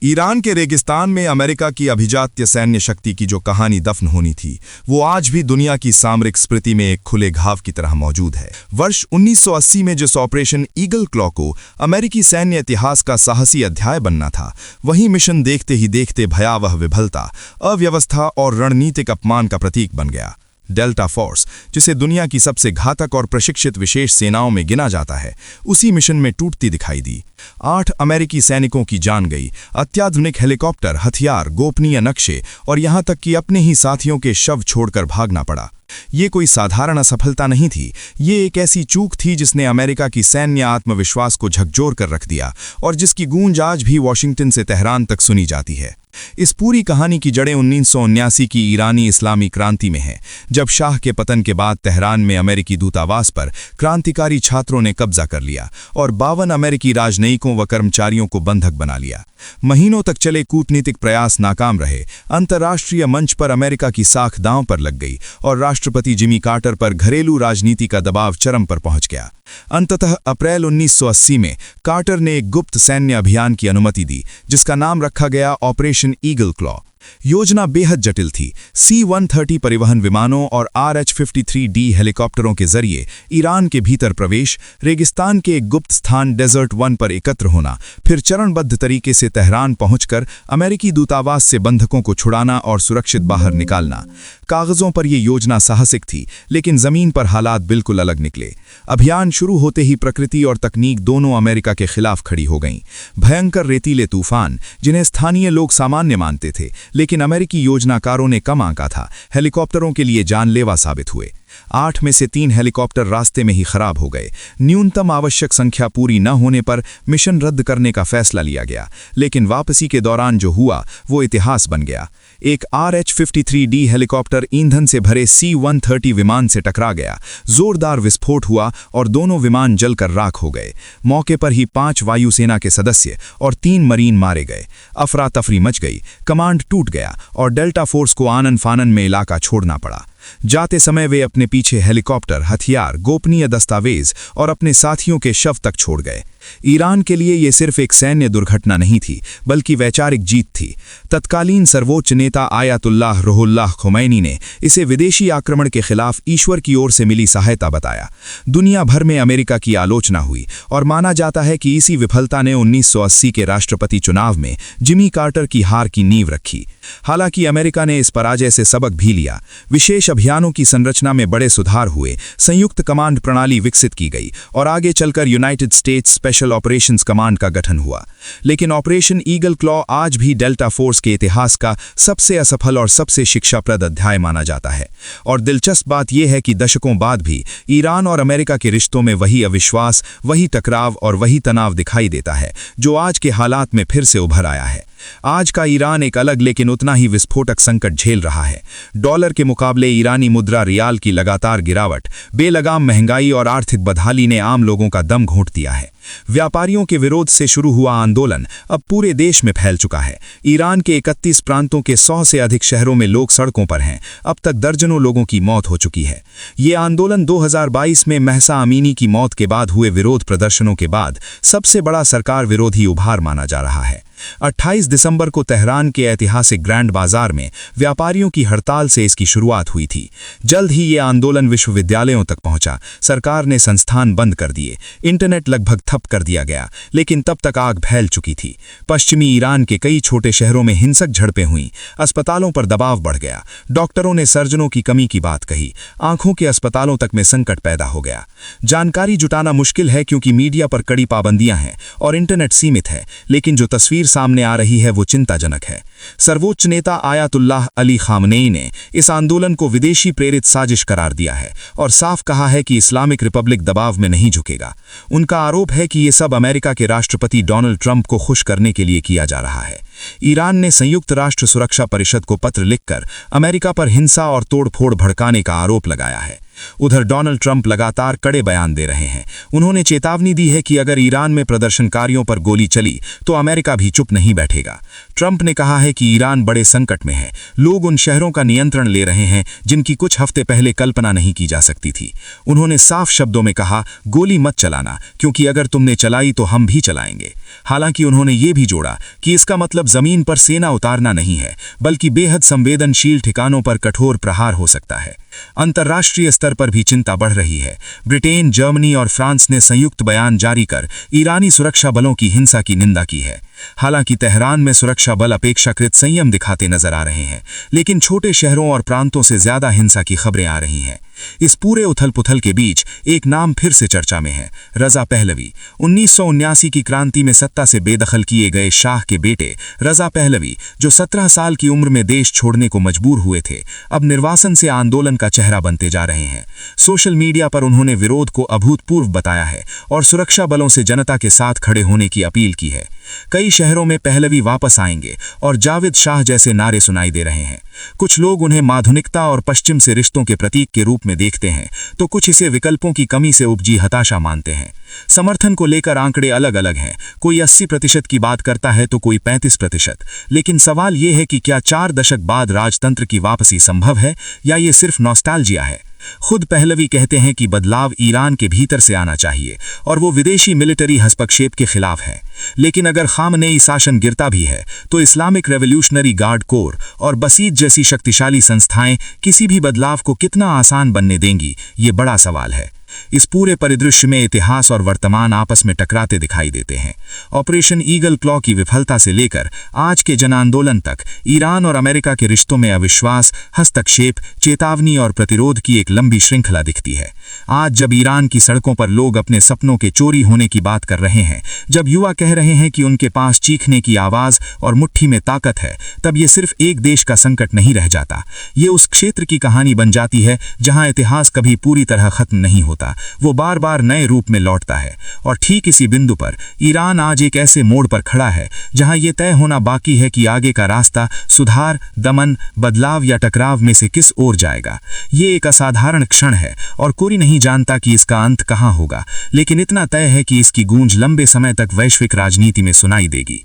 Iran के रेगिस्तान में अमेरिका की अभिजात्य सैन्य शक्ति की जो कहानी दफन होनी थी, वो आज भी दुनिया की सामरिक स्मृति में एक खुले घाव की तरह मौजूद है। वर्ष 1980 में जिस ऑपरेशन ईगल क्लॉ को अमेरिकी सैन्य इतिहास का साहसी अध्याय बनना था, वही मिशन देखते ही देखते भयावह विफलता, अव्यवस्था और रणनीतिक अपमान का प्रतीक बन गया। डेल्टा फोर्स, जिसे दुनिया की सबसे घातक और प्रशिक्षित विशेष सेनाओं में गिना जाता है, उसी मिशन में टूटती दिखाई दी। 8 अमेरिकी सैनिकों की जान गई, अत्याधुनिक हेलीकॉप्टर, हथियार, गोपनीय नक्शे और यहां तक कि अपने ही साथियों के शव छोड़कर भागना पड़ा। ये कोई साधारण असफलता नहीं थी, ये एक ऐसी चूक थी जिसने अमेरिका की सैन्य आत्मविश्वास को झकझोर कर रख दिया और जिसकी गूंज आज भी वॉशिंगटन से तेहरान तक सुनी जाती है। इस पूरी कहानी की जड़ें 1979 की ईरानी इस्लामी क्रांति में हैं, जब शाह के पतन के बाद तेहरान में अमेरिकी दूतावास पर क्रांतिकारी छात्रों ने कब्जा कर लिया और 52 अमेरिकी राजनयिकों व कर्मचारियों को बंधक बना लिया। महीनों तक चले कूटनीतिक प्रयास नाकाम रहे। अंतर्राष्ट्रीय मंच पर अमेरिका की साख दांव पर लग गई और राष्ट्रपति जिमी कार्टर पर घरेलू राजनीति का दबाव चरम पर पहुंच गया। अंततः अप्रैल 1980 में कार्टर ने एक गुप्त सैन्य अभियान की अनुमति दी, जिसका नाम रखा गया ऑपरेशन ईगल क्लॉ। योजना बेहद जटिल थी। C-130 परिवहन विमानों और RH-53D हेलीकॉप्टरों के जरिए ईरान के भीतर प्रवेश, रेगिस्तान के एक गुप्त स्थान डेजर्ट 1 पर एकत्र होना, फिर चरणबद्ध तरीके से तेहरान पहुंचकर अमेरिकी दूतावास से बंधकों को छुड़ाना और सुरक्षित बाहर निकालना। कागजों पर यह योजना साहसिक थी, लेकिन जमीन पर हालात बिल्कुल अलग निकले। अभियान शुरू होते ही प्रकृति और तकनीक दोनों अमेरिका के खिलाफ खड़ी हो गईं। भयंकर रेतीले तूफान, जिन्हें स्थानीय लोग सामान्य मानते थे, लेकिन अमेरिकी योजनाकारों ने कम आंका था, हेलीकॉप्टरों के लिए जानलेवा साबित हुए। 8 में से 3 हेलीकॉप्टर रास्ते में ही खराब हो गए। न्यूनतम आवश्यक संख्या पूरी न होने पर मिशन रद्द करने का फैसला लिया गया, लेकिन वापसी के दौरान जो हुआ वो इतिहास बन गया। एक RH-53D हेलीकॉप्टर ईंधन से भरे C-130 विमान से टकरा गया। जोरदार विस्फोट हुआ और दोनों विमान जलकर राख हो गए। मौके पर ही 5 वायुसेना के सदस्य और 3 मरीन मारे गए। अफरा तफरी मच गई, कमांड टूट गया और डेल्टा फोर्स को आनन फानन में इलाका छोड़ना पड़ा। जाते समय वे अपने पीछे हेलीकॉप्टर, हथियार, गोपनीय दस्तावेज और अपने साथियों के शव तक छोड़ गए। ईरान के लिए यह सिर्फ एक सैन्य दुर्घटना नहीं थी, बल्कि वैचारिक जीत थी। तत्कालीन सर्वोच्च नेता आयतुल्लाह रूहुल्लाह खुमैनी ने इसे विदेशी आक्रमण के खिलाफ ईश्वर की ओर से मिली सहायता बताया। दुनिया भर में अमेरिका की आलोचना हुई और माना जाता है कि इसी विफलता ने 1980 के राष्ट्रपति चुनाव में जिमी कार्टर की हार की नींव रखी। हालांकि अमेरिका ने इस पराजय से सबक भी लिया। विशेष अभियानों की संरचना में बड़े सुधार हुए, संयुक्त कमांड प्रणाली विकसित की गई और आगे चलकर United states special operations command का गठन हुआ। लेकिन ऑपरेशन ईगल क्लॉ आज भी डेल्टा फोर्स के इतिहास का सबसे असफल और सबसे शिक्षाप्रद अध्याय माना जाता है। और दिलचस्प बात यह है कि दशकों बाद भी ईरान और अमेरिका के रिश्तों में वही अविश्वास, वही टकराव और वही तनाव दिखाई देता है, जो आज के हालात में फिर से उभर आया है। आज का ईरान एक अलग लेकिन उतना ही विस्फोटक संकट झेल रहा है। डॉलर के मुकाबले ईरानी मुद्रा रियाल की लगातार गिरावट, बेलगाम महंगाई और आर्थिक बदहाली ने आम लोगों का दम घोंट दिया है। व्यापारियों के विरोध से शुरू हुआ आंदोलन अब पूरे देश में फैल चुका है। ईरान के 31 प्रांतों के 100 से अधिक शहरों में लोग सड़कों पर हैं। अब तक दर्जनों लोगों की मौत हो चुकी है। ये आंदोलन 2022 में महसा अमीनी की मौत के बाद हुए विरोध प्रदर्शनों के बाद सबसे बड़ा सरकार विरोधी उभार माना जा रहा है। 28 दिसंबर को तेहरान के ऐतिहासिक ग्रैंड बाजार में व्यापारियों की हड़ताल से इसकी शुरुआत हुई थी। जल्द ही ये आंदोलन विश्वविद्यालयों तक पहुंचा। सरकार ने संस्थान बंद कर दिए, इंटरनेट लगभग ठप कर दिया गया, लेकिन तब तक आग फैल चुकी थी। पश्चिमी ईरान के कई छोटे शहरों में हिंसक झड़पें हुईं, अस्पतालों पर दबाव बढ़ गया, डॉक्टरों ने सर्जनों की कमी की बात कही, आंखों के अस्पतालों तक में संकट पैदा हो गया। जानकारी जुटाना मुश्किल है क्योंकि मीडिया पर कड़ी पाबंदियां हैं और इंटरनेट सीमित है, लेकिन जो तस्वीर सामने आ रही है वो चिंताजनक है। सर्वोच्च नेता आयतुल्लाह अली खामनेई ने इस आंदोलन को विदेशी प्रेरित साजिश करार दिया है और साफ कहा है कि इस्लामिक रिपब्लिक दबाव में नहीं झुकेगा। उनका आरोप है कि ये सब अमेरिका के राष्ट्रपति डोनाल्ड ट्रंप को खुश करने के लिए किया जा रहा है। ईरान ने संयुक्त राष्ट्र सुरक्षा परिषद को पत्र लिखकर अमेरिका पर हिंसा और तोड़फोड़ भड़काने का आरोप लगाया है। उधर डोनाल्ड ट्रंप लगातार कड़े बयान दे रहे हैं। उन्होंने चेतावनी दी है कि अगर ईरान में प्रदर्शनकारियों पर गोली चली तो अमेरिका भी चुप नहीं बैठेगा। ट्रंप ने कहा है कि ईरान बड़े संकट में है, लोग उन शहरों का नियंत्रण ले रहे हैं जिनकी कुछ हफ्ते पहले कल्पना नहीं की जा सकती थी। उन्होंने साफ शब्दों में कहा, गोली मत चलाना, क्योंकि अगर तुमने चलाई तो हम भी चलाएंगे। हालांकि उन्होंने ये भी जोड़ा कि इसका मतलब जमीन पर सेना उतारना नहीं है, बल्कि बेहद संवेदनशील ठिकानों पर कठोर प्रहार हो सकता है। अंतर्राष्ट्रीय स्तर पर भी चिंता बढ़ रही है। ब्रिटेन, जर्मनी और फ्रांस ने संयुक्त बयान जारी कर ईरानी सुरक्षा बलों की हिंसा की निंदा की है। हालांकि तेहरान में सुरक्षा बल अपेक्षाकृत संयम दिखाते नजर आ रहे हैं, लेकिन छोटे शहरों और प्रांतों से ज्यादा हिंसा की खबरें आ रही हैं। इस पूरे उथल-पुथल के बीच एक नाम फिर से चर्चा में है, रजा पहलवी। 1979 की क्रांति में सत्ता से बेदखल किए गए शाह के बेटे रजा पहलवी, जो 17 साल की उम्र में देश छोड़ने को मजबूर हुए थे, अब निर्वासन से आंदोलन का चेहरा बनते जा रहे हैं। सोशल मीडिया पर उन्होंने विरोध को अभूतपूर्व बताया है और सुरक्षा बलों से जनता के साथ खड़े होने की अपील की है। कई शहरों में पहलवी वापस आएंगे और जावेद शाह जैसे नारे सुनाई दे रहे हैं। कुछ लोग उन्हें आधुनिकता और पश्चिम से रिश्तों के प्रतीक के रूप में देखते हैं, तो कुछ इसे विकल्पों की कमी से उपजी हताशा मानते हैं। समर्थन को लेकर आंकड़े अलग अलग हैं, कोई 80% की बात करता है तो कोई 35%। लेकिन सवाल ये है कि क्या 4 दशक बाद राजतंत्र की वापसी संभव है या ये सिर्फ नॉस्टैल्जिया है। खुद पहलवी कहते हैं कि बदलाव ईरान के भीतर से आना चाहिए और वो विदेशी मिलिट्री हस्तक्षेप के खिलाफ है। लेकिन अगर खामनेई शासन गिरता भी है तो इस्लामिक रेवोल्यूशनरी गार्ड कोर और बसीज जैसी शक्तिशाली संस्थाएं किसी भी बदलाव को कितना आसान बनने देंगी, ये बड़ा सवाल है। इस पूरे परिदृश्य में इतिहास और वर्तमान आपस में टकराते दिखाई देते हैं। ऑपरेशन ईगल क्लॉ की विफलता से लेकर आज के जन आंदोलन तक ईरान और अमेरिका के रिश्तों में अविश्वास, हस्तक्षेप, चेतावनी और प्रतिरोध की एक लंबी श्रृंखला दिखती है। आज जब ईरान की सड़कों पर लोग अपने सपनों के चोरी होने की बात कर रहे हैं, जब युवा कह रहे हैं कि उनके पास चीखने की आवाज और मुट्ठी में ताकत है, तब ये सिर्फ एक देश का संकट नहीं रह जाता। ये उस क्षेत्र की कहानी बन जाती है जहां इतिहास कभी पूरी तरह खत्म नहीं होता, वो बार बार नए रूप में लौटता है। और ठीक इसी बिंदु पर ईरान आज एक ऐसे मोड़ पर खड़ा है जहां ये तय होना बाकी है कि आगे का रास्ता सुधार, दमन, बदलाव या टकराव में से किस ओर जाएगा। ये एक असाधारण क्षण है और कोई नहीं जानता कि इसका अंत कहां होगा, लेकिन इतना तय है कि इसकी गूंज लंबे समय तक वैश्विक राजनीति में सुनाई देगी।